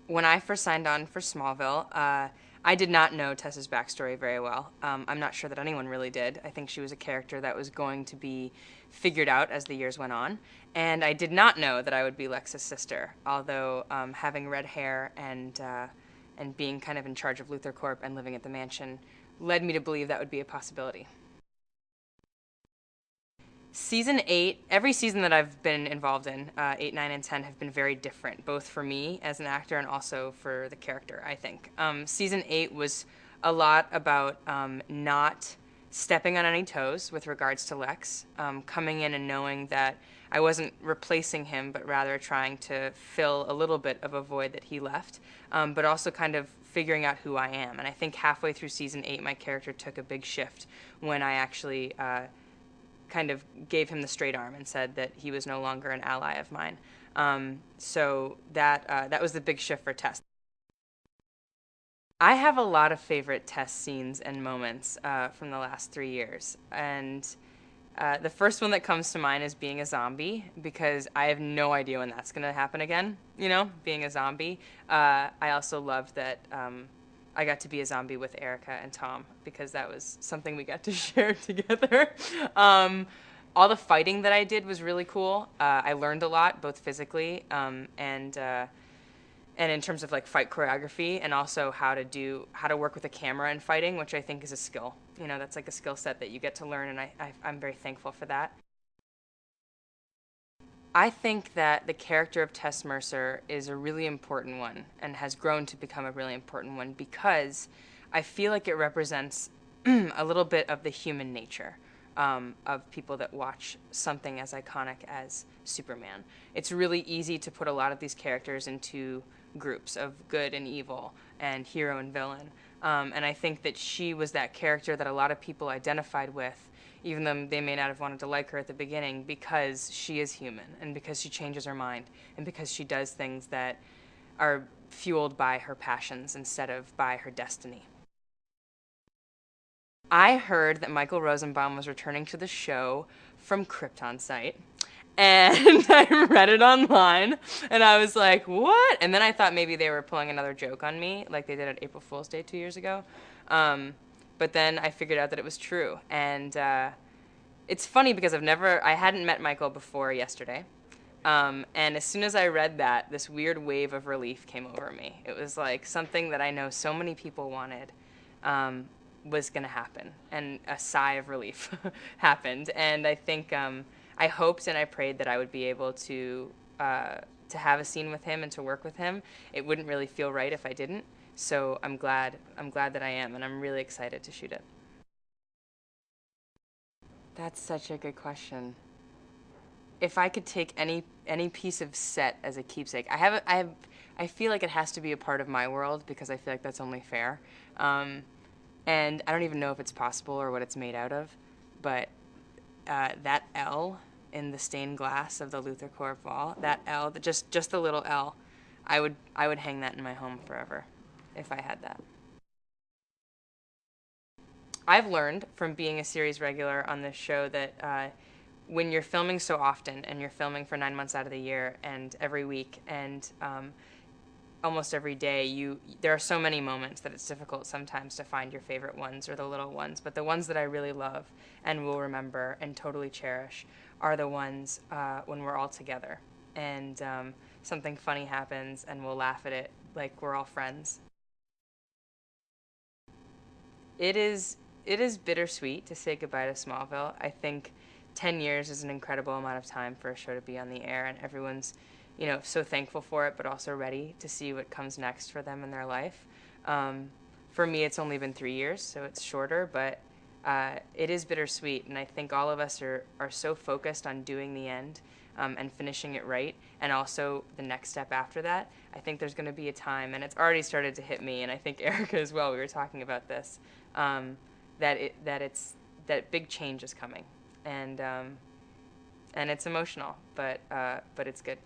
When I first signed on for Smallville, I did not know Tessa's backstory very well. I'm not sure that anyone really did. I think she was a character that was going to be figured out as the years went on. And I did not know that I would be Lex's sister, although having red hair and being kind of in charge of Luthor Corp and living at the mansion led me to believe that would be a possibility. Season 8, every season that I've been involved in, 8, 9, and 10, have been very different, both for me as an actor and also for the character, I think. Season 8 was a lot about not stepping on any toes with regards to Lex, coming in and knowing that I wasn't replacing him, but rather trying to fill a little bit of a void that he left, but also kind of figuring out who I am. And I think halfway through Season 8, my character took a big shift when I actually kind of gave him the straight arm and said that he was no longer an ally of mine. So that was the big shift for Tess. I have a lot of favorite Tess scenes and moments from the last 3 years. And the first one that comes to mind is being a zombie, because I have no idea when that's going to happen again, being a zombie. I also loved that I got to be a zombie with Erica and Tom, because that was something we got to share together. All the fighting that I did was really cool. I learned a lot, both physically and in terms of like fight choreography, and also how to work with a camera in fighting, which I think is a skill. That's like a skill set that you get to learn, and I'm very thankful for that. I think that the character of Tess Mercer is a really important one and has grown to become a really important one, because I feel like it represents a little bit of the human nature of people that watch something as iconic as Superman. It's really easy to put a lot of these characters into groups of good and evil and hero and villain. And I think that she was that character that a lot of people identified with, even though they may not have wanted to like her at the beginning, because she is human, and because she changes her mind, and because she does things that are fueled by her passions instead of by her destiny. I heard that Michael Rosenbaum was returning to the show from Krypton site, and I read it online, and I was like, what? And then I thought maybe they were pulling another joke on me, like they did at April Fool's Day 2 years ago. But then I figured out that it was true. And it's funny because I hadn't met Michael before yesterday. And as soon as I read that, this weird wave of relief came over me. It was like something that I know so many people wanted was going to happen. And a sigh of relief happened. And I think I hoped and I prayed that I would be able to have a scene with him and to work with him. It wouldn't really feel right if I didn't. So I'm glad that I am, and I'm really excited to shoot it. That's such a good question. If I could take any piece of set as a keepsake, I feel like it has to be a part of my world, because I feel like that's only fair. And I don't even know if it's possible or what it's made out of, but that L in the stained glass of the Luthor Corp wall, that L, just the little L, I would hang that in my home forever if I had that. I've learned from being a series regular on this show that when you're filming so often, and you're filming for 9 months out of the year and every week and almost every day, there are so many moments that it's difficult sometimes to find your favorite ones or the little ones. But the ones that I really love and will remember and totally cherish are the ones when we're all together and something funny happens and we'll laugh at it like we're all friends. It is bittersweet to say goodbye to Smallville. I think 10 years is an incredible amount of time for a show to be on the air, and everyone's, so thankful for it, but also ready to see what comes next for them in their life. For me, it's only been 3 years, so it's shorter, but it is bittersweet, and I think all of us are so focused on doing the end and finishing it right, and also the next step after that. I think there's going to be a time, and it's already started to hit me, and I think Erica as well. We were talking about this, that big change is coming, and it's emotional, but it's good.